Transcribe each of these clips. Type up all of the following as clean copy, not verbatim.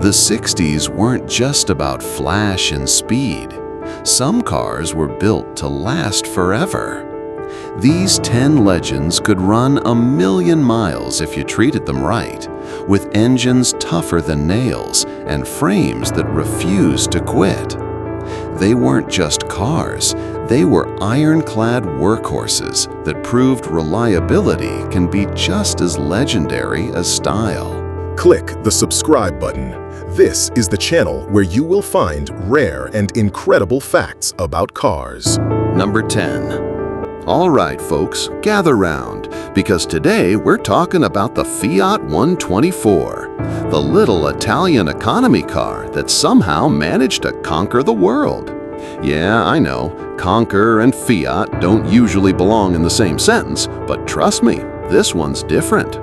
The 60s weren't just about flash and speed. Some cars were built to last forever. These 10 legends could run 1,000,000 miles if you treated them right, with engines tougher than nails and frames that refused to quit. They weren't just cars, they were ironclad workhorses that proved reliability can be just as legendary as style. Click the subscribe button. This is the channel where you will find rare and incredible facts about cars. Number 10. All right, folks, gather round, because today we're talking about the Fiat 124, the little Italian economy car that somehow managed to conquer the world. Yeah, I know, conquer and Fiat don't usually belong in the same sentence, but trust me, this one's different.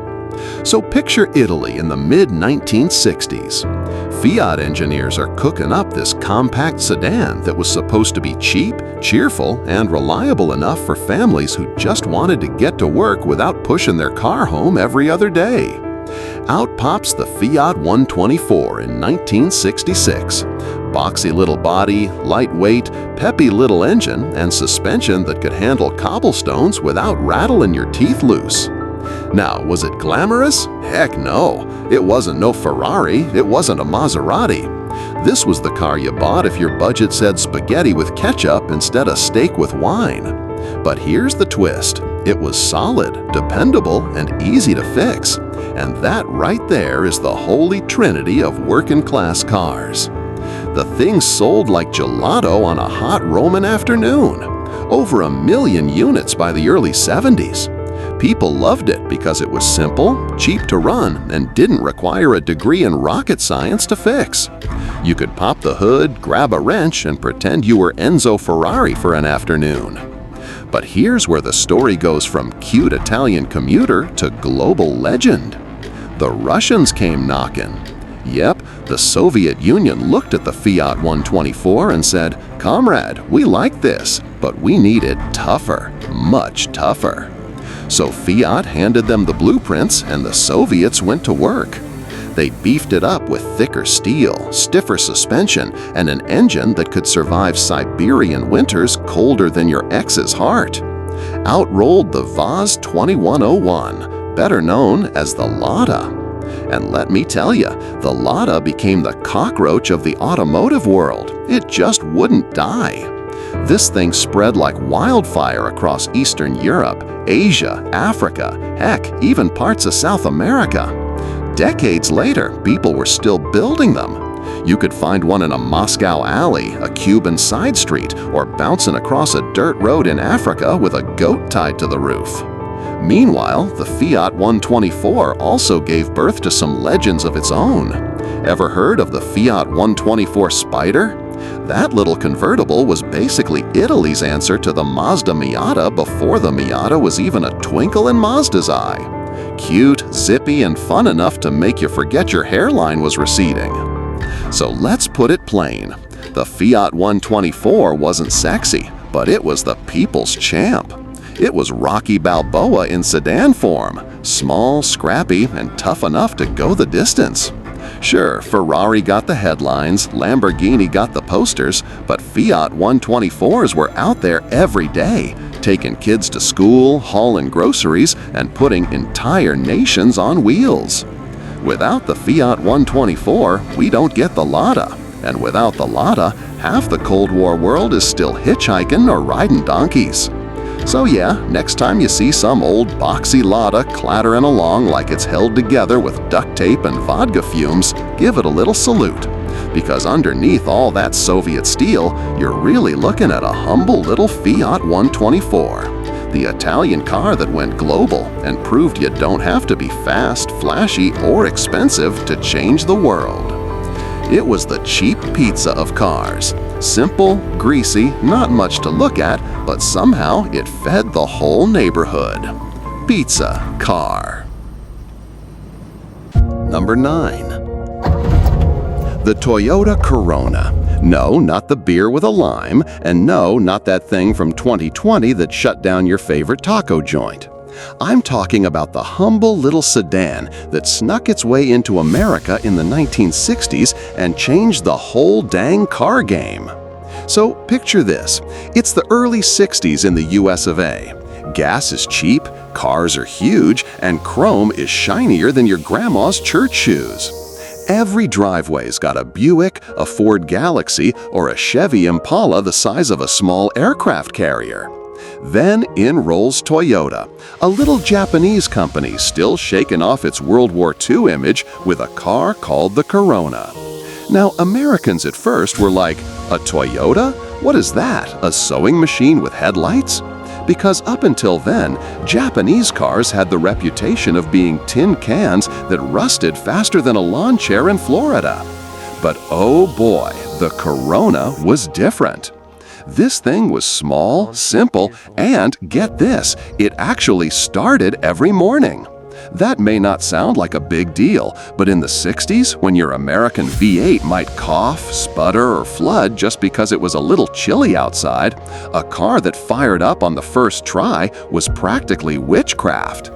So picture Italy in the mid-1960s. Fiat engineers are cooking up this compact sedan that was supposed to be cheap, cheerful, and reliable enough for families who just wanted to get to work without pushing their car home every other day. Out pops the Fiat 124 in 1966. Boxy little body, lightweight, peppy little engine, and suspension that could handle cobblestones without rattling your teeth loose. Now, was it glamorous? Heck no. It wasn't no Ferrari, it wasn't a Maserati. This was the car you bought if your budget said spaghetti with ketchup instead of steak with wine. But here's the twist. It was solid, dependable, and easy to fix. And that right there is the holy trinity of working-class cars. The thing sold like gelato on a hot Roman afternoon. Over 1,000,000 units by the early 70s. People loved it because it was simple, cheap to run, and didn't require a degree in rocket science to fix. You could pop the hood, grab a wrench, and pretend you were Enzo Ferrari for an afternoon. But here's where the story goes from cute Italian commuter to global legend. The Russians came knocking. Yep, the Soviet Union looked at the Fiat 124 and said, "Comrade, we like this, but we need it tougher, much tougher." So Fiat handed them the blueprints and the Soviets went to work. They beefed it up with thicker steel, stiffer suspension, and an engine that could survive Siberian winters colder than your ex's heart. Out rolled the Vaz 2101, better known as the Lada. And let me tell you, the Lada became the cockroach of the automotive world. It just wouldn't die. This thing spread like wildfire across Eastern Europe, Asia, Africa, heck, even parts of South America. Decades later, people were still building them. You could find one in a Moscow alley, a Cuban side street, or bouncing across a dirt road in Africa with a goat tied to the roof. Meanwhile, the Fiat 124 also gave birth to some legends of its own. Ever heard of the Fiat 124 Spider? That little convertible was basically Italy's answer to the Mazda Miata before the Miata was even a twinkle in Mazda's eye. Cute, zippy, and fun enough to make you forget your hairline was receding. So let's put it plain. The Fiat 124 wasn't sexy, but it was the people's champ. It was Rocky Balboa in sedan form, small, scrappy, and tough enough to go the distance. Sure, Ferrari got the headlines, Lamborghini got the posters, but Fiat 124s were out there every day, taking kids to school, hauling groceries, and putting entire nations on wheels. Without the Fiat 124, we don't get the Lada. And without the Lada, half the Cold War world is still hitchhiking or riding donkeys. So yeah, next time you see some old boxy Lada clattering along like it's held together with duct tape and vodka fumes, give it a little salute. Because underneath all that Soviet steel, you're really looking at a humble little Fiat 124. The Italian car that went global and proved you don't have to be fast, flashy, or expensive to change the world. It was the cheap pizza of cars. Simple, greasy, not much to look at, but somehow it fed the whole neighborhood. Pizza car. Number 9. The Toyota Corona. No, not the beer with a lime, and no, not that thing from 2020 that shut down your favorite taco joint. I'm talking about the humble little sedan that snuck its way into America in the 1960s and changed the whole dang car game. So picture this. It's the early 60s in the US of A. Gas is cheap, cars are huge, and chrome is shinier than your grandma's church shoes. Every driveway's got a Buick, a Ford Galaxy, or a Chevy Impala the size of a small aircraft carrier. Then in rolls Toyota, a little Japanese company still shaking off its World War II image with a car called the Corona. Now, Americans at first were like, a Toyota? What is that, a sewing machine with headlights? Because up until then, Japanese cars had the reputation of being tin cans that rusted faster than a lawn chair in Florida. But oh boy, the Corona was different. This thing was small, simple, and get this, it actually started every morning. That may not sound like a big deal, but in the 60s, when your American V8 might cough, sputter, or flood just because it was a little chilly outside, a car that fired up on the first try was practically witchcraft.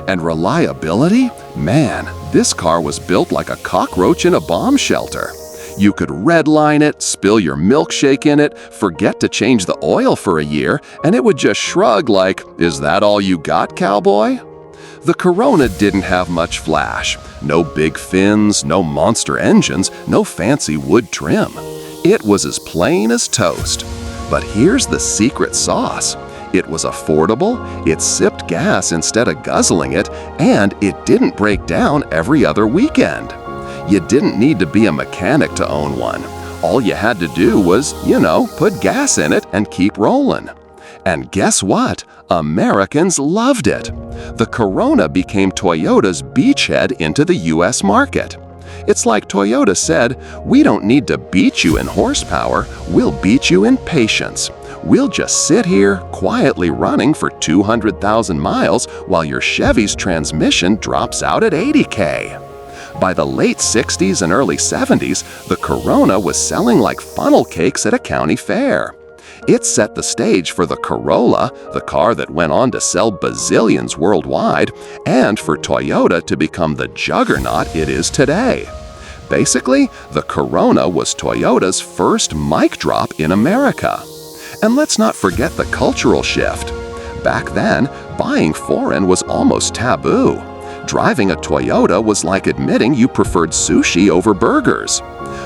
And reliability? Man, this car was built like a cockroach in a bomb shelter. You could redline it, spill your milkshake in it, forget to change the oil for a year, and it would just shrug like, "Is that all you got, cowboy?" The Corona didn't have much flash. No big fins, no monster engines, no fancy wood trim. It was as plain as toast. But here's the secret sauce. It was affordable, it sipped gas instead of guzzling it, and it didn't break down every other weekend. You didn't need to be a mechanic to own one. All you had to do was, put gas in it and keep rolling. And guess what? Americans loved it. The Corona became Toyota's beachhead into the US market. It's like Toyota said, "We don't need to beat you in horsepower, we'll beat you in patience. We'll just sit here quietly running for 200,000 miles while your Chevy's transmission drops out at 80K. By the late 60s and early 70s, the Corona was selling like funnel cakes at a county fair. It set the stage for the Corolla, the car that went on to sell bazillions worldwide, and for Toyota to become the juggernaut it is today. Basically, the Corona was Toyota's first mic drop in America. And let's not forget the cultural shift. Back then, buying foreign was almost taboo. Driving a Toyota was like admitting you preferred sushi over burgers.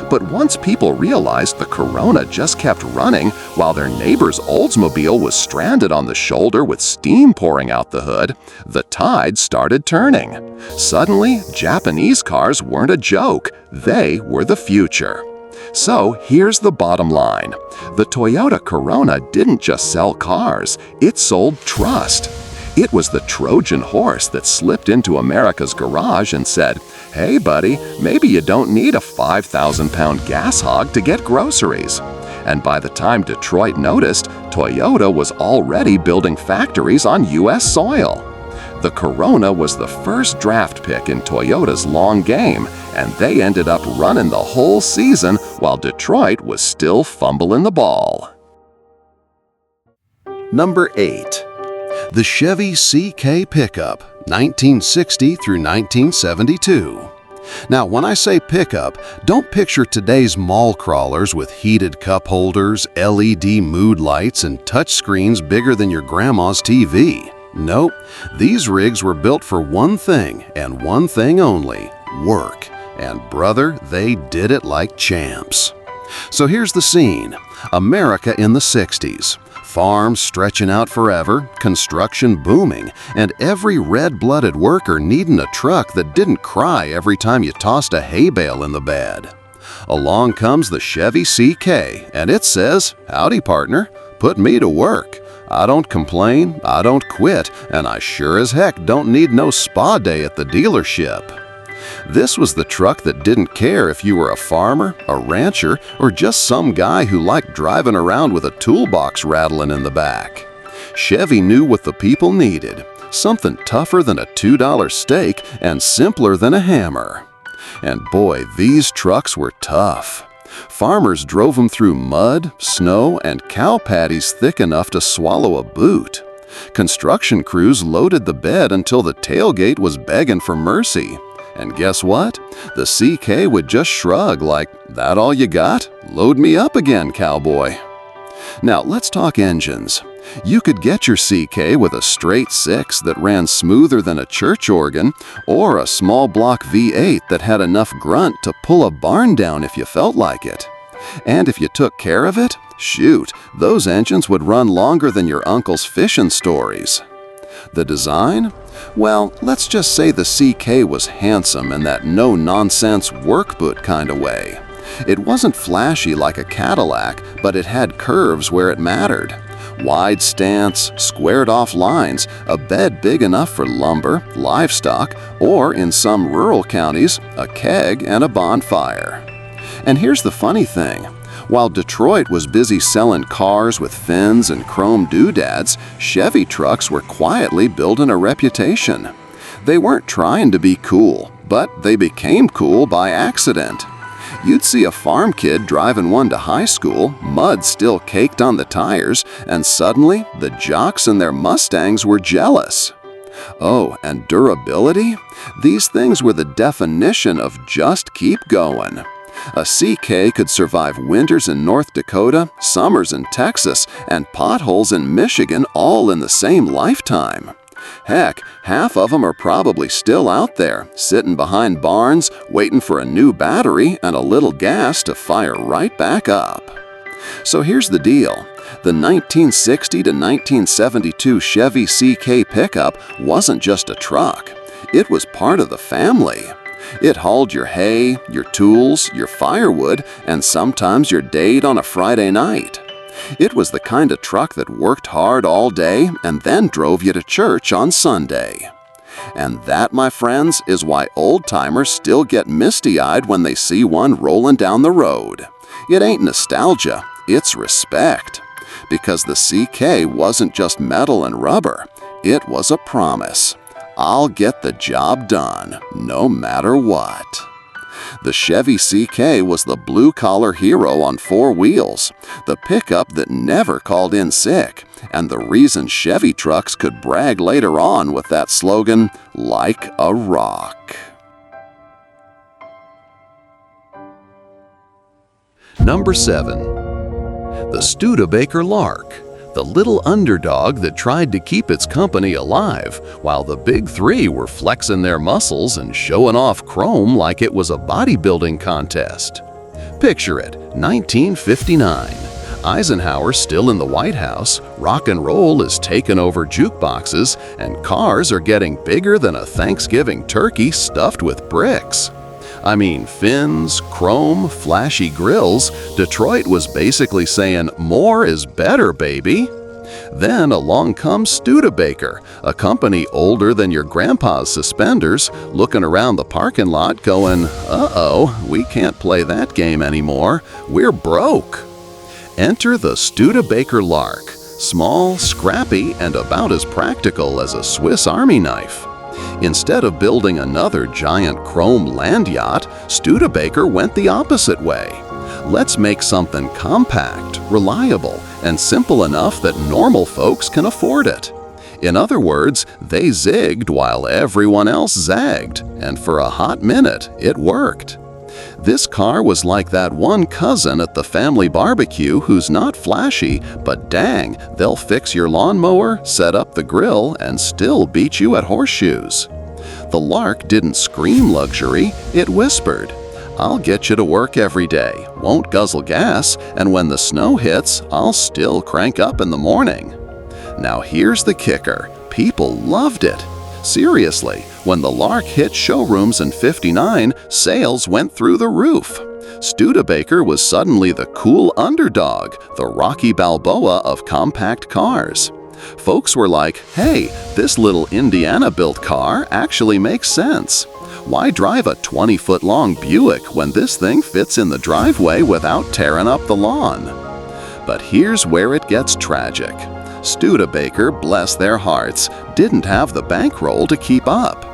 But once people realized the Corona just kept running while their neighbor's Oldsmobile was stranded on the shoulder with steam pouring out the hood, the tide started turning. Suddenly, Japanese cars weren't a joke, they were the future. So here's the bottom line. The Toyota Corona didn't just sell cars, it sold trust. It was the Trojan horse that slipped into America's garage and said, "Hey buddy, maybe you don't need a 5,000-pound gas hog to get groceries." And by the time Detroit noticed, Toyota was already building factories on US soil. The Corona was the first draft pick in Toyota's long game, and they ended up running the whole season while Detroit was still fumbling the ball. Number 8. The Chevy CK pickup, 1960 through 1972. Now, when I say pickup, don't picture today's mall crawlers with heated cup holders, LED mood lights, and touchscreens bigger than your grandma's TV. Nope, these rigs were built for one thing and one thing only, work. And brother, they did it like champs. So here's the scene. America in the 60s. Farms stretching out forever, construction booming, and every red-blooded worker needing a truck that didn't cry every time you tossed a hay bale in the bed. Along comes the Chevy CK, and it says, "Howdy, partner, put me to work. I don't complain, I don't quit, and I sure as heck don't need no spa day at the dealership." This was the truck that didn't care if you were a farmer, a rancher, or just some guy who liked driving around with a toolbox rattling in the back. Chevy knew what the people needed, something tougher than a $2 steak and simpler than a hammer. And boy, these trucks were tough. Farmers drove them through mud, snow, and cow patties thick enough to swallow a boot. Construction crews loaded the bed until the tailgate was begging for mercy. And guess what? The CK would just shrug like, "That all you got? Load me up again, cowboy." Now let's talk engines. You could get your CK with a straight 6 that ran smoother than a church organ, or a small block V8 that had enough grunt to pull a barn down if you felt like it. And if you took care of it, shoot, those engines would run longer than your uncle's fishing stories. The design? Well, let's just say the CK was handsome in that no-nonsense work boot kind of way. It wasn't flashy like a Cadillac, but it had curves where it mattered. Wide stance, squared-off lines, a bed big enough for lumber, livestock, or in some rural counties, a keg and a bonfire. And here's the funny thing. While Detroit was busy selling cars with fins and chrome doodads, Chevy trucks were quietly building a reputation. They weren't trying to be cool, but they became cool by accident. You'd see a farm kid driving one to high school, mud still caked on the tires, and suddenly the jocks in their Mustangs were jealous. Oh, and durability? These things were the definition of just keep going. A CK could survive winters in North Dakota, summers in Texas, and potholes in Michigan all in the same lifetime. Heck, half of them are probably still out there, sitting behind barns, waiting for a new battery and a little gas to fire right back up. So here's the deal. The 1960 to 1972 Chevy CK pickup wasn't just a truck. It was part of the family. It hauled your hay, your tools, your firewood, and sometimes your date on a Friday night. It was the kind of truck that worked hard all day and then drove you to church on Sunday. And that, my friends, is why old-timers still get misty-eyed when they see one rolling down the road. It ain't nostalgia, it's respect. Because the CK wasn't just metal and rubber, it was a promise. I'll get the job done, no matter what. The Chevy CK was the blue-collar hero on 4 wheels, the pickup that never called in sick, and the reason Chevy trucks could brag later on with that slogan, "Like a rock." Number 7. The Studebaker Lark, the little underdog that tried to keep its company alive while the big three were flexing their muscles and showing off chrome like it was a bodybuilding contest. Picture it, 1959. Eisenhower's still in the White House, rock and roll is taking over jukeboxes, and cars are getting bigger than a Thanksgiving turkey stuffed with bricks. I mean, fins, chrome, flashy grills. Detroit was basically saying, more is better, baby. Then along comes Studebaker, a company older than your grandpa's suspenders, looking around the parking lot going, uh-oh, we can't play that game anymore. We're broke. Enter the Studebaker Lark, small, scrappy, and about as practical as a Swiss Army knife. Instead of building another giant chrome land yacht, Studebaker went the opposite way. Let's make something compact, reliable, and simple enough that normal folks can afford it. In other words, they zigged while everyone else zagged, and for a hot minute, it worked. This car was like that one cousin at the family barbecue who's not flashy, but dang, they'll fix your lawnmower, set up the grill, and still beat you at horseshoes. The Lark didn't scream luxury, it whispered, "I'll get you to work every day, won't guzzle gas, and when the snow hits, I'll still crank up in the morning." Now here's the kicker, people loved it. Seriously, when the Lark hit showrooms in '59, sales went through the roof. Studebaker was suddenly the cool underdog, the Rocky Balboa of compact cars. Folks were like, hey, this little Indiana-built car actually makes sense. Why drive a 20-foot-long Buick when this thing fits in the driveway without tearing up the lawn? But here's where it gets tragic. Studebaker, bless their hearts, didn't have the bankroll to keep up.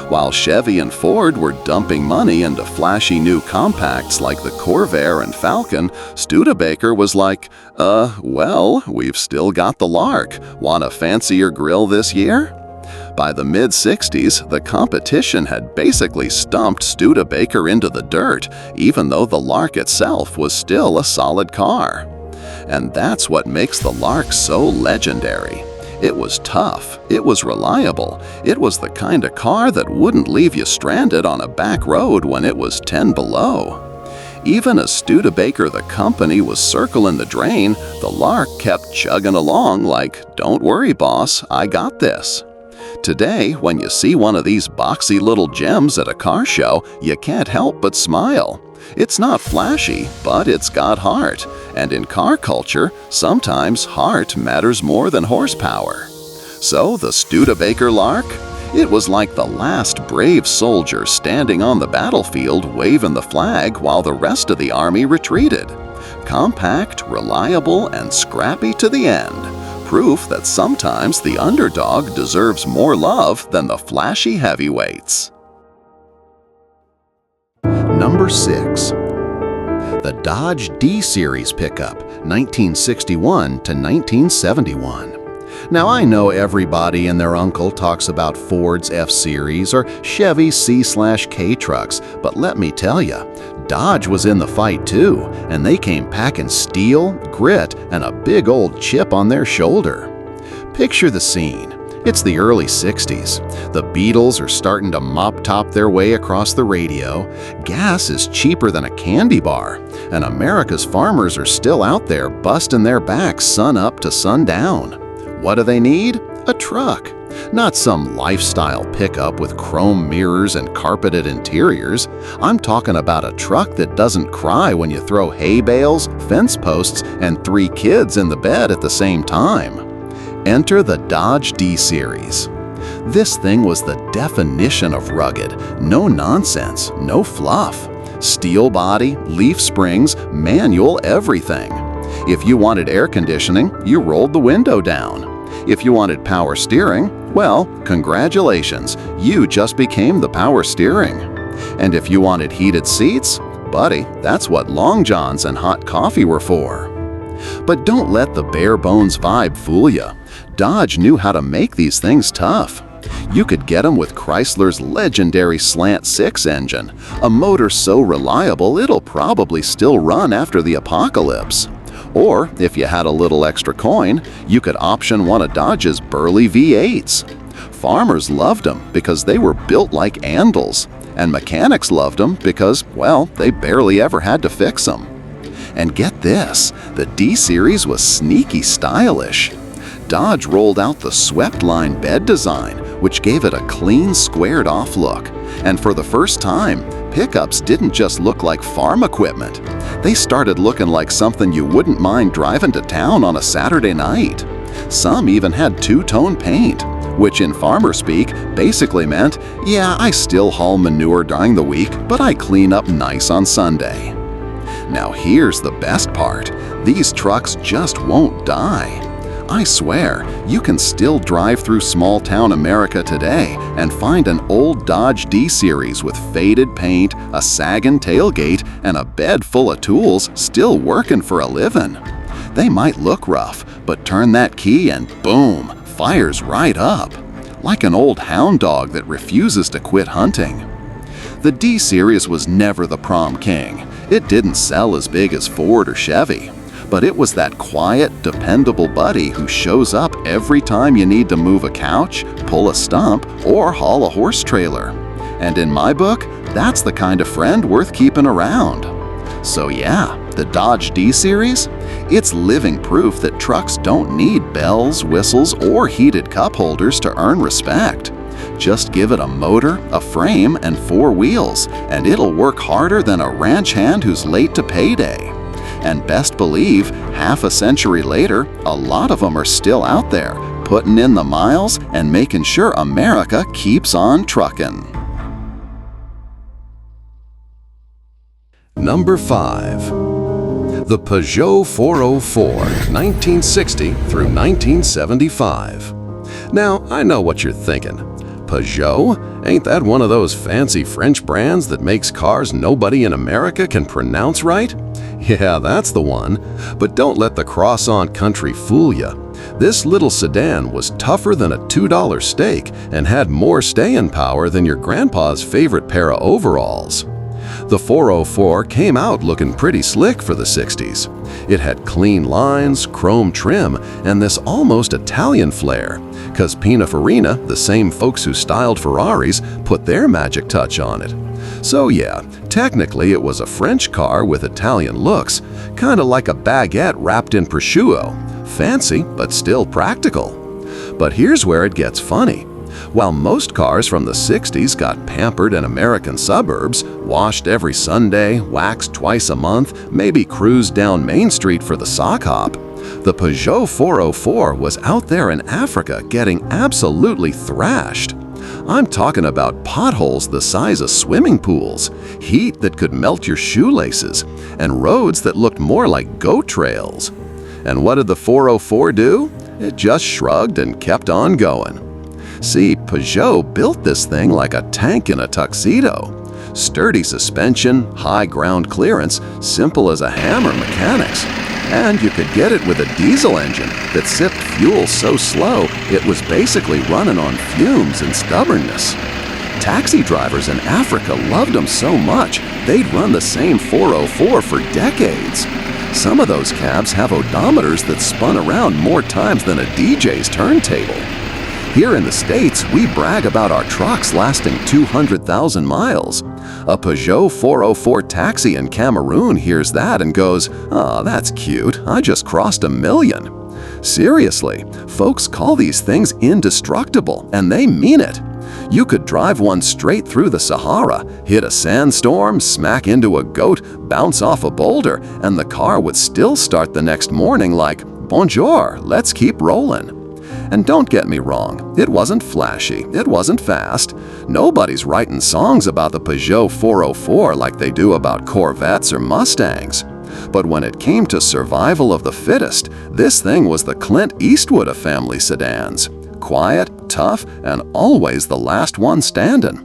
While Chevy and Ford were dumping money into flashy new compacts like the Corvair and Falcon, Studebaker was like, well, we've still got the Lark. Want a fancier grill this year? By the mid-60s, the competition had basically stumped Studebaker into the dirt, even though the Lark itself was still a solid car. And that's what makes the Lark so legendary. It was tough, it was reliable, it was the kind of car that wouldn't leave you stranded on a back road when it was 10 below. Even as Studebaker the company was circling the drain, the Lark kept chugging along like, "Don't worry, boss, I got this." Today, when you see one of these boxy little gems at a car show, you can't help but smile. It's not flashy, but it's got heart. And in car culture, sometimes heart matters more than horsepower. So the Studebaker Lark? It was like the last brave soldier standing on the battlefield waving the flag while the rest of the army retreated. Compact, reliable, and scrappy to the end. Proof that sometimes the underdog deserves more love than the flashy heavyweights. Number 6. The Dodge D-Series pickup, 1961 to 1971. Now I know everybody and their uncle talks about Ford's F-Series or Chevy C/K trucks, but let me tell you, Dodge was in the fight too, and they came packing steel, grit, and a big old chip on their shoulder. Picture the scene. It's the early 60s. The Beatles are starting to mop-top their way across the radio. Gas is cheaper than a candy bar, and America's farmers are still out there busting their backs sun up to sundown. What do they need? A truck. Not some lifestyle pickup with chrome mirrors and carpeted interiors. I'm talking about a truck that doesn't cry when you throw hay bales, fence posts, and 3 kids in the bed at the same time. Enter the Dodge D-Series. This thing was the definition of rugged. No nonsense, no fluff. Steel body, leaf springs, manual everything. If you wanted air conditioning, you rolled the window down. If you wanted power steering, well, congratulations, you just became the power steering. And if you wanted heated seats, buddy, that's what long johns and hot coffee were for. But don't let the bare bones vibe fool you. Dodge knew how to make these things tough. You could get them with Chrysler's legendary Slant 6 engine, a motor so reliable it'll probably still run after the apocalypse. Or, if you had a little extra coin, you could option one of Dodge's burly V8s. Farmers loved them because they were built like anvils, and mechanics loved them because, well, they barely ever had to fix them. And get this, the D-Series was sneaky stylish. Dodge rolled out the swept-line bed design, which gave it a clean, squared-off look. And for the first time, pickups didn't just look like farm equipment. They started looking like something you wouldn't mind driving to town on a Saturday night. Some even had two-tone paint, which in farmer speak basically meant, yeah, I still haul manure during the week, but I clean up nice on Sunday. Now here's the best part. These trucks just won't die. I swear, you can still drive through small-town America today and find an old Dodge D-Series with faded paint, a sagging tailgate, and a bed full of tools still working for a living. They might look rough, but turn that key and boom, fires right up. Like an old hound dog that refuses to quit hunting. The D-Series was never the prom king. It didn't sell as big as Ford or Chevy. But it was that quiet, dependable buddy who shows up every time you need to move a couch, pull a stump, or haul a horse trailer. And in my book, that's the kind of friend worth keeping around. So yeah, the Dodge D-Series? It's living proof that trucks don't need bells, whistles, or heated cup holders to earn respect. Just give it a motor, a frame, and 4 wheels, and it'll work harder than a ranch hand who's late to payday. And best believe, half a century later, a lot of them are still out there, putting in the miles and making sure America keeps on trucking. Number 5. The Peugeot 404, 1960 through 1975. Now, I know what you're thinking. Peugeot? Ain't that one of those fancy French brands that makes cars nobody in America can pronounce right? Yeah, that's the one. But don't let the croissant country fool ya. This little sedan was tougher than a $2 steak and had more staying power than your grandpa's favorite pair of overalls. The 404 came out looking pretty slick for the 60s. It had clean lines, chrome trim, and this almost Italian flair, 'cause Pininfarina, the same folks who styled Ferraris, put their magic touch on it. So yeah, technically it was a French car with Italian looks, kinda like a baguette wrapped in prosciutto. Fancy, but still practical. But here's where it gets funny. While most cars from the 60s got pampered in American suburbs, washed every Sunday, waxed twice a month, maybe cruised down Main Street for the sock hop, the Peugeot 404 was out there in Africa getting absolutely thrashed. I'm talking about potholes the size of swimming pools, heat that could melt your shoelaces, and roads that looked more like goat trails. And what did the 404 do? It just shrugged and kept on going. See, Peugeot built this thing like a tank in a tuxedo. Sturdy suspension, high ground clearance, simple as a hammer mechanics. And you could get it with a diesel engine that sipped fuel so slow it was basically running on fumes and stubbornness. Taxi drivers in Africa loved them so much, they'd run the same 404 for decades. Some of those cabs have odometers that spun around more times than a DJ's turntable. Here in the States, we brag about our trucks lasting 200,000 miles. A Peugeot 404 taxi in Cameroon hears that and goes, "Aw, that's cute, I just crossed 1,000,000. Seriously, folks call these things indestructible, and they mean it. You could drive one straight through the Sahara, hit a sandstorm, smack into a goat, bounce off a boulder, and the car would still start the next morning like, "Bonjour, let's keep rolling." And don't get me wrong, it wasn't flashy, it wasn't fast. Nobody's writing songs about the Peugeot 404 like they do about Corvettes or Mustangs. But when it came to survival of the fittest, this thing was the Clint Eastwood of family sedans. Quiet, tough, and always the last one standing.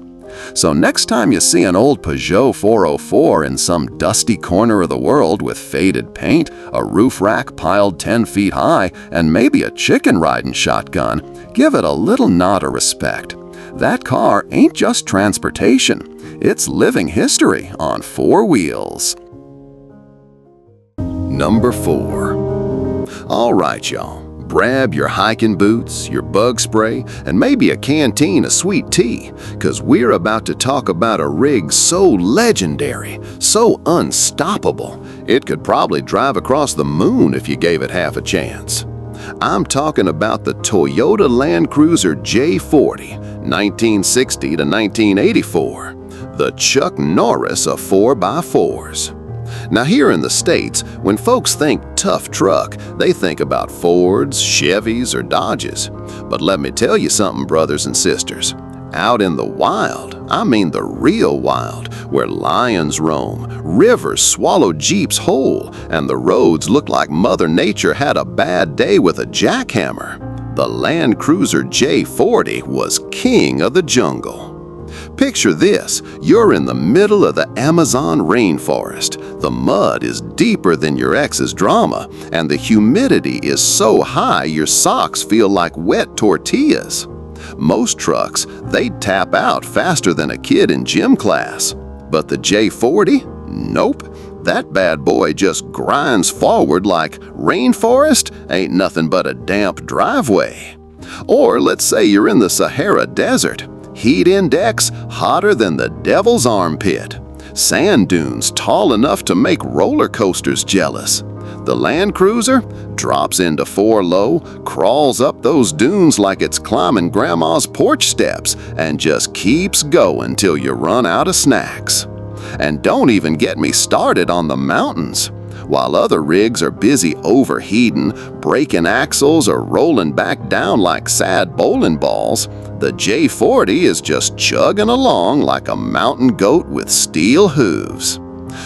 So next time you see an old Peugeot 404 in some dusty corner of the world with faded paint, a roof rack piled 10 feet high, and maybe a chicken riding shotgun, give it a little nod of respect. That car ain't just transportation, it's living history on 4 wheels. Number 4. All right, y'all. Grab your hiking boots, your bug spray, and maybe a canteen of sweet tea, 'cause we're about to talk about a rig so legendary, so unstoppable, it could probably drive across the moon if you gave it half a chance. I'm talking about the Toyota Land Cruiser J40, 1960 to 1984, the Chuck Norris of 4x4s. Now here in the States, when folks think tough truck, they think about Fords, Chevys, or Dodges. But let me tell you something, brothers and sisters. Out in the wild, I mean the real wild, where lions roam, rivers swallow Jeeps whole, and the roads look like Mother Nature had a bad day with a jackhammer, the Land Cruiser J40 was king of the jungle. Picture this, you're in the middle of the Amazon rainforest. The mud is deeper than your ex's drama, and the humidity is so high your socks feel like wet tortillas. Most trucks, they'd tap out faster than a kid in gym class. But the J40? Nope. That bad boy just grinds forward like rainforest ain't nothing but a damp driveway. Or let's say you're in the Sahara Desert. Heat index hotter than the devil's armpit. Sand dunes tall enough to make roller coasters jealous. The Land Cruiser drops into 4 low, crawls up those dunes like it's climbing grandma's porch steps, and just keeps going till you run out of snacks. And don't even get me started on the mountains. While other rigs are busy overheating, breaking axles, or rolling back down like sad bowling balls, the J40 is just chugging along like a mountain goat with steel hooves.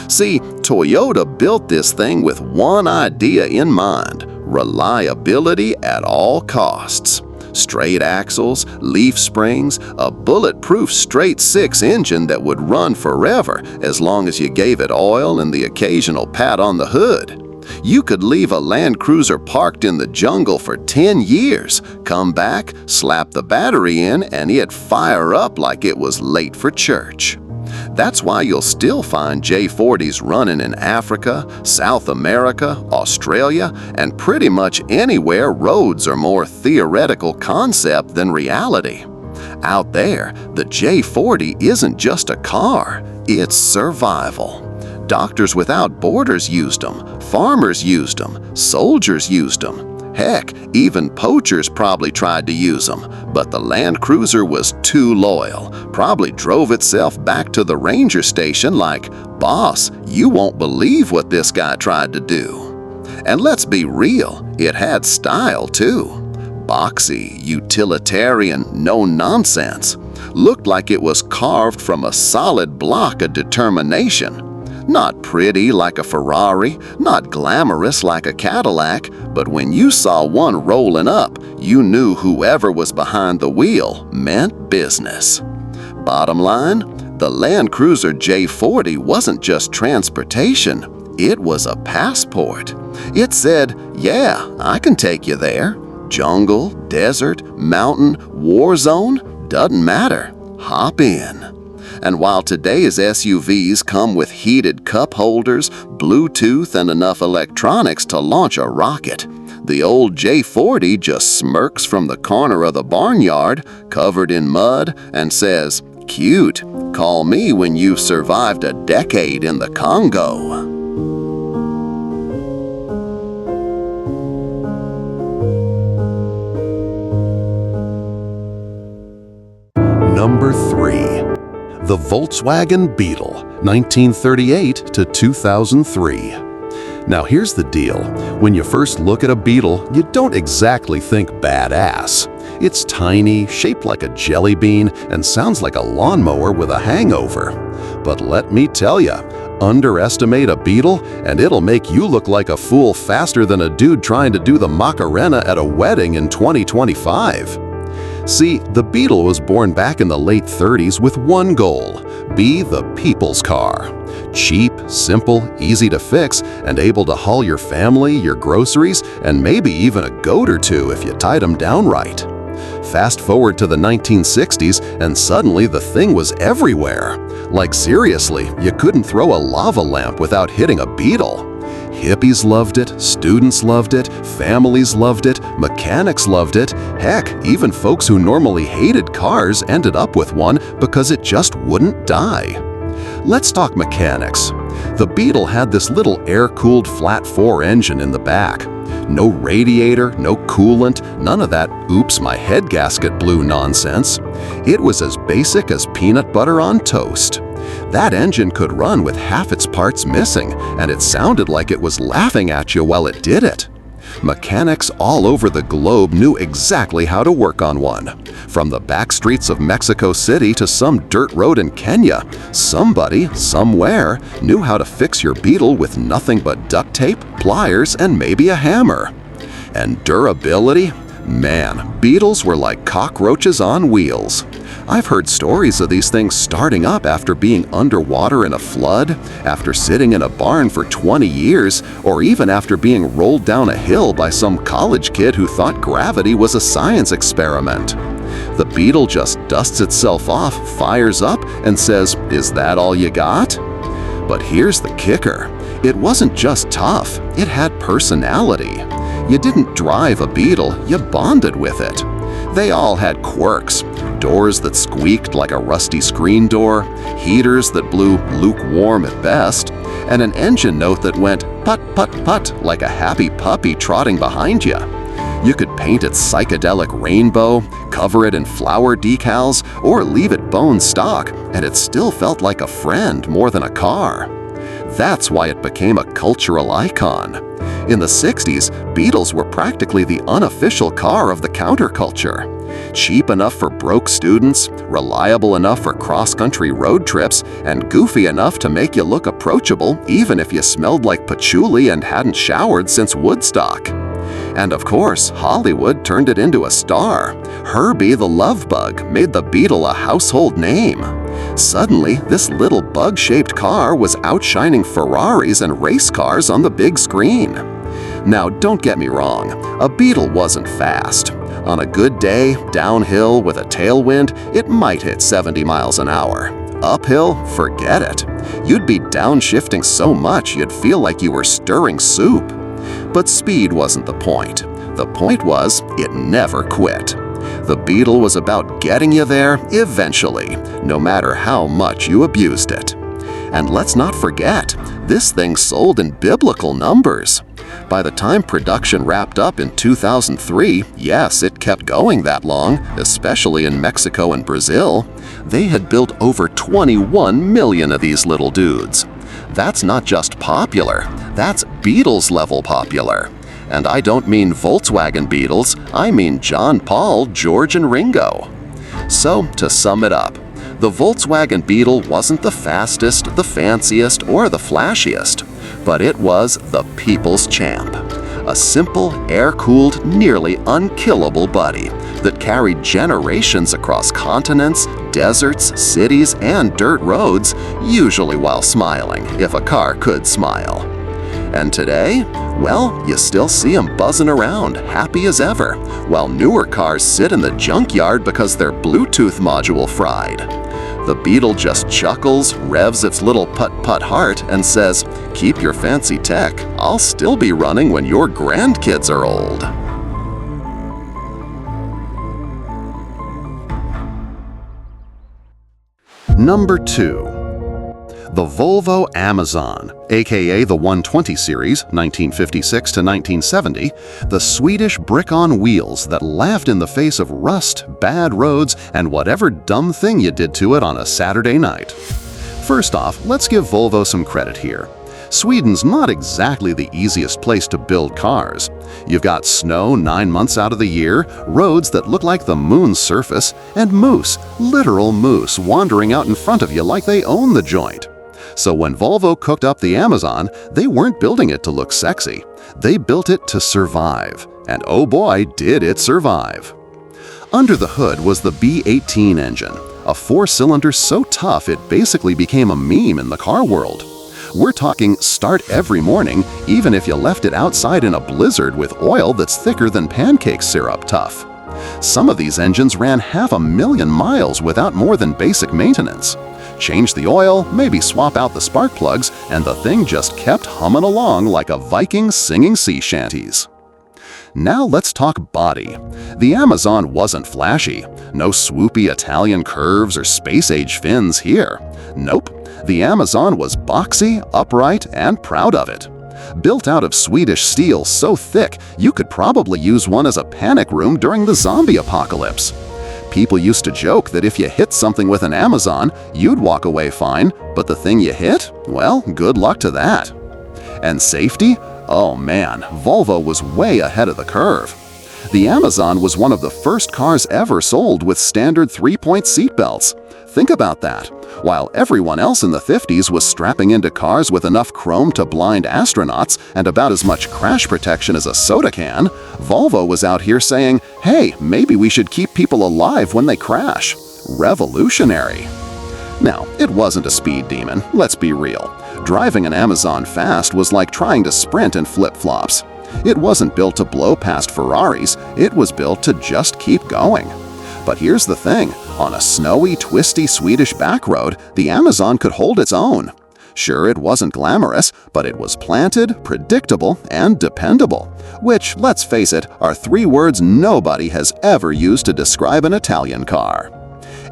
See, Toyota built this thing with one idea in mind: reliability at all costs. straight axles, leaf springs, a bulletproof straight-six engine that would run forever as long as you gave it oil and the occasional pat on the hood. You could leave a Land Cruiser parked in the jungle for 10 years, come back, slap the battery in, and it'd fire up like it was late for church. That's why you'll still find J40s running in Africa, South America, Australia, and pretty much anywhere roads are more theoretical concept than reality. Out there, the J40 isn't just a car, it's survival. Doctors Without Borders used them, farmers used them, soldiers used them. Heck, even poachers probably tried to use them, but the Land Cruiser was too loyal, probably drove itself back to the ranger station like, "Boss, you won't believe what this guy tried to do." And let's be real, it had style too. Boxy, utilitarian, no nonsense. Looked like it was carved from a solid block of determination. Not pretty like a Ferrari, not glamorous like a Cadillac, but when you saw one rolling up, you knew whoever was behind the wheel meant business. Bottom line, the Land Cruiser J40 wasn't just transportation, it was a passport. It said, "Yeah, I can take you there. Jungle, desert, mountain, war zone, doesn't matter. Hop in." And while today's SUVs come with heated cup holders, Bluetooth, and enough electronics to launch a rocket, the old J40 just smirks from the corner of the barnyard, covered in mud, and says, "Cute, call me when you've survived a decade in the Congo." Number 3. The Volkswagen Beetle, 1938 to 2003. Now here's the deal. When you first look at a Beetle, you don't exactly think badass. It's tiny, shaped like a jelly bean, and sounds like a lawnmower with a hangover. But let me tell you, underestimate a Beetle and it'll make you look like a fool faster than a dude trying to do the Macarena at a wedding in 2025. See, the Beetle was born back in the late 30s with one goal: be the people's car. Cheap, simple, easy to fix, and able to haul your family, your groceries, and maybe even a goat or two if you tied them down right. Fast forward to the 1960s, and suddenly the thing was everywhere. Like seriously, you couldn't throw a lava lamp without hitting a Beetle. Hippies loved it, students loved it, families loved it, mechanics loved it. Heck, even folks who normally hated cars ended up with one because it just wouldn't die. Let's talk mechanics. The Beetle had this little air-cooled flat-4 engine in the back. No radiator, no coolant, none of that "oops, my head gasket blew" nonsense. It was as basic as peanut butter on toast. That engine could run with half its parts missing, and it sounded like it was laughing at you while it did it. Mechanics all over the globe knew exactly how to work on one. From the back streets of Mexico City to some dirt road in Kenya, somebody, somewhere, knew how to fix your Beetle with nothing but duct tape, pliers, and maybe a hammer. And durability? Man, Beetles were like cockroaches on wheels. I've heard stories of these things starting up after being underwater in a flood, after sitting in a barn for 20 years, or even after being rolled down a hill by some college kid who thought gravity was a science experiment. The Beetle just dusts itself off, fires up, and says, "Is that all you got?" But here's the kicker. It wasn't just tough, it had personality. You didn't drive a Beetle, you bonded with it. They all had quirks: doors that squeaked like a rusty screen door, heaters that blew lukewarm at best, and an engine note that went put-put-put like a happy puppy trotting behind you. You could paint it psychedelic rainbow, cover it in flower decals, or leave it bone stock, and it still felt like a friend more than a car. That's why it became a cultural icon. In the 60s, Beetles were practically the unofficial car of the counterculture. Cheap enough for broke students, reliable enough for cross-country road trips, and goofy enough to make you look approachable even if you smelled like patchouli and hadn't showered since Woodstock. And of course, Hollywood turned it into a star. Herbie the Love Bug made the Beetle a household name. Suddenly, this little bug-shaped car was outshining Ferraris and race cars on the big screen. Now, don't get me wrong, a Beetle wasn't fast. On a good day, downhill with a tailwind, it might hit 70 miles an hour. Uphill, forget it. You'd be downshifting so much you'd feel like you were stirring soup. But speed wasn't the point. The point was, it never quit. The Beetle was about getting you there eventually, no matter how much you abused it. And let's not forget, this thing sold in biblical numbers. By the time production wrapped up in 2003, yes, it kept going that long, especially in Mexico and Brazil. They had built over 21 million of these little dudes. That's not just popular, that's Beatles-level popular. And I don't mean Volkswagen Beatles, I mean John, Paul, George, and Ringo. So, to sum it up, the Volkswagen Beetle wasn't the fastest, the fanciest, or the flashiest, but it was the people's champ. A simple, air-cooled, nearly unkillable buddy that carried generations across continents, deserts, cities, and dirt roads, usually while smiling, if a car could smile. And today, well, you still see them buzzing around, happy as ever, while newer cars sit in the junkyard because their Bluetooth module fried. The Beetle just chuckles, revs its little putt-putt heart, and says, "Keep your fancy tech, I'll still be running when your grandkids are old." Number 2. The Volvo Amazon, aka the 120 series, 1956 to 1970, the Swedish brick on wheels that laughed in the face of rust, bad roads, and whatever dumb thing you did to it on a Saturday night. First off, let's give Volvo some credit here. Sweden's not exactly the easiest place to build cars. You've got snow 9 months out of the year, roads that look like the moon's surface, and moose, literal moose, wandering out in front of you like they own the joint. So when Volvo cooked up the Amazon, they weren't building it to look sexy. They built it to survive. And oh boy, did it survive. Under the hood was the B18 engine, a 4-cylinder so tough it basically became a meme in the car world. We're talking start every morning, even if you left it outside in a blizzard with oil that's thicker than pancake syrup tough. Some of these engines ran 500,000 miles without more than basic maintenance. Change the oil, maybe swap out the spark plugs, and the thing just kept humming along like a Viking singing sea shanties. Now let's talk body. The Amazon wasn't flashy. No swoopy Italian curves or space-age fins here. Nope. The Amazon was boxy, upright, and proud of it. Built out of Swedish steel so thick, you could probably use one as a panic room during the zombie apocalypse. People used to joke that if you hit something with an Amazon, you'd walk away fine, but the thing you hit? Well, good luck to that. And safety? Oh man, Volvo was way ahead of the curve. The Amazon was one of the first cars ever sold with standard 3-point seatbelts. Think about that. While everyone else in the 50s was strapping into cars with enough chrome to blind astronauts and about as much crash protection as a soda can, Volvo was out here saying, hey, maybe we should keep people alive when they crash. Revolutionary. Now, it wasn't a speed demon, let's be real. Driving an Amazon fast was like trying to sprint in flip-flops. It wasn't built to blow past Ferraris, it was built to just keep going. But here's the thing, on a snowy, twisty Swedish back road, the Amazon could hold its own. Sure, it wasn't glamorous, but it was planted, predictable, and dependable, which, let's face it, are 3 words nobody has ever used to describe an Italian car.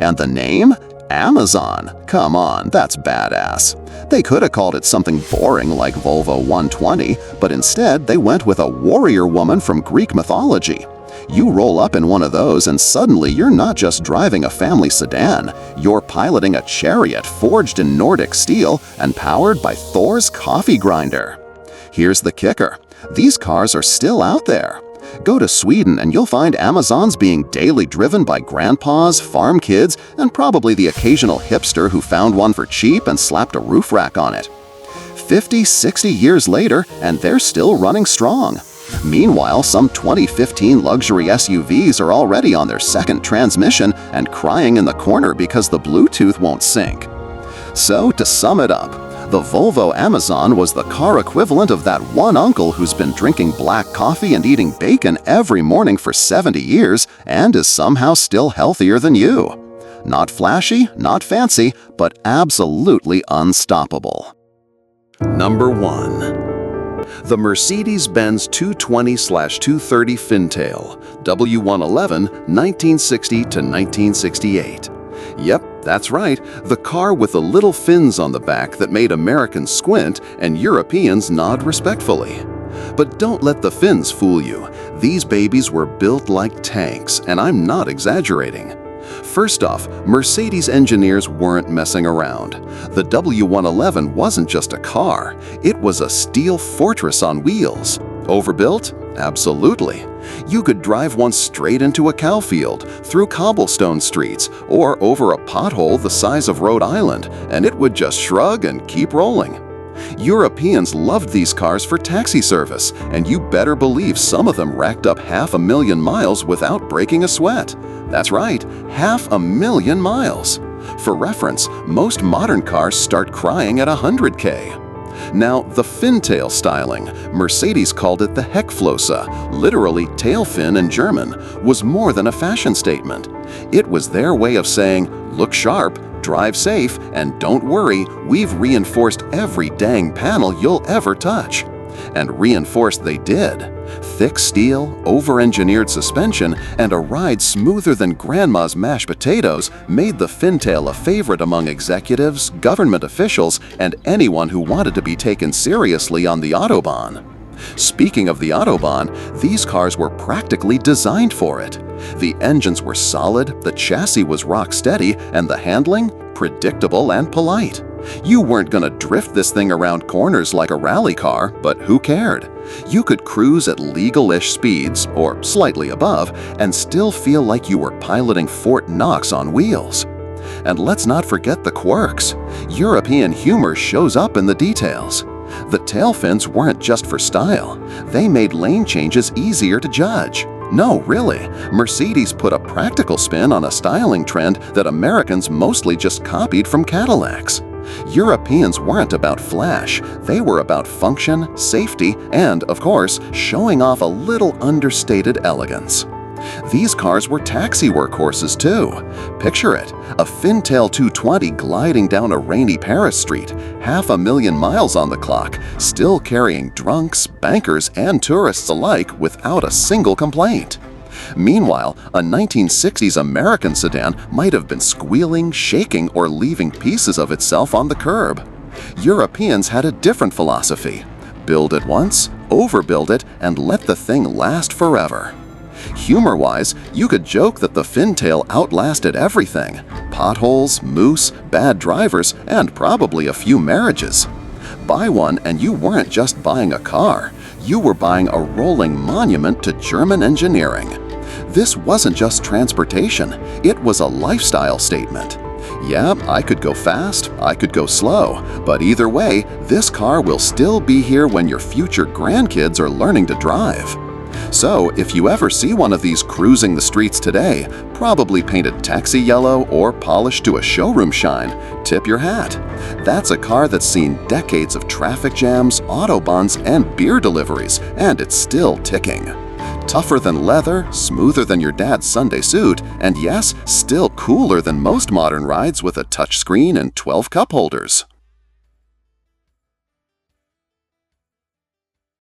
And the name? Amazon. Come on, that's badass. They could have called it something boring like Volvo 120, but instead they went with a warrior woman from Greek mythology. You roll up in one of those and suddenly you're not just driving a family sedan, you're piloting a chariot forged in Nordic steel and powered by Thor's coffee grinder. Here's the kicker, these cars are still out there. Go to Sweden and you'll find Amazons being daily driven by grandpas, farm kids, and probably the occasional hipster who found one for cheap and slapped a roof rack on it. 50, 60 years later, and they're still running strong. Meanwhile, some 2015 luxury SUVs are already on their second transmission and crying in the corner because the Bluetooth won't sync. So, to sum it up, the Volvo Amazon was the car equivalent of that one uncle who's been drinking black coffee and eating bacon every morning for 70 years and is somehow still healthier than you. Not flashy, not fancy, but absolutely unstoppable. Number 1. The Mercedes-Benz 220/230 Fintail, W111, 1960 to 1968. Yep, that's right, the car with the little fins on the back that made Americans squint and Europeans nod respectfully. But don't let the fins fool you. These babies were built like tanks, and I'm not exaggerating. First off, Mercedes engineers weren't messing around. The W111 wasn't just a car, it was a steel fortress on wheels. Overbuilt? Absolutely. You could drive one straight into a cow field, through cobblestone streets, or over a pothole the size of Rhode Island, and it would just shrug and keep rolling. Europeans loved these cars for taxi service, and you better believe some of them racked up 500,000 miles without breaking a sweat. That's right, 500,000 miles. For reference, most modern cars start crying at 100K. Now, the fintail styling, Mercedes called it the Heckflosse, literally tail fin in German, was more than a fashion statement. It was their way of saying, look sharp, drive safe, and don't worry, we've reinforced every dang panel you'll ever touch. And reinforced they did. Thick steel, over-engineered suspension, and a ride smoother than grandma's mashed potatoes made the Fintail a favorite among executives, government officials, and anyone who wanted to be taken seriously on the Autobahn. Speaking of the Autobahn, these cars were practically designed for it. The engines were solid, the chassis was rock steady, and the handling, predictable and polite. You weren't gonna drift this thing around corners like a rally car, but who cared? You could cruise at legal-ish speeds, or slightly above, and still feel like you were piloting Fort Knox on wheels. And let's not forget the quirks. European humor shows up in the details. The tail fins weren't just for style. They made lane changes easier to judge. No, really, Mercedes put a practical spin on a styling trend that Americans mostly just copied from Cadillacs. Europeans weren't about flash, they were about function, safety, and, of course, showing off a little understated elegance. These cars were taxi workhorses too. Picture it, a Fintail 220 gliding down a rainy Paris street, 500,000 miles on the clock, still carrying drunks, bankers, and tourists alike without a single complaint. Meanwhile, a 1960s American sedan might have been squealing, shaking, or leaving pieces of itself on the curb. Europeans had a different philosophy. Build it once, overbuild it, and let the thing last forever. Humor-wise, you could joke that the Fintail outlasted everything: potholes, moose, bad drivers, and probably a few marriages. Buy one and you weren't just buying a car, you were buying a rolling monument to German engineering. This wasn't just transportation, it was a lifestyle statement. Yeah, I could go fast, I could go slow, but either way, this car will still be here when your future grandkids are learning to drive. So, if you ever see one of these cruising the streets today, probably painted taxi yellow or polished to a showroom shine, tip your hat. That's a car that's seen decades of traffic jams, autobahns, and beer deliveries, and it's still ticking. Tougher than leather, smoother than your dad's Sunday suit, and yes, still cooler than most modern rides with a touchscreen and 12 cup holders.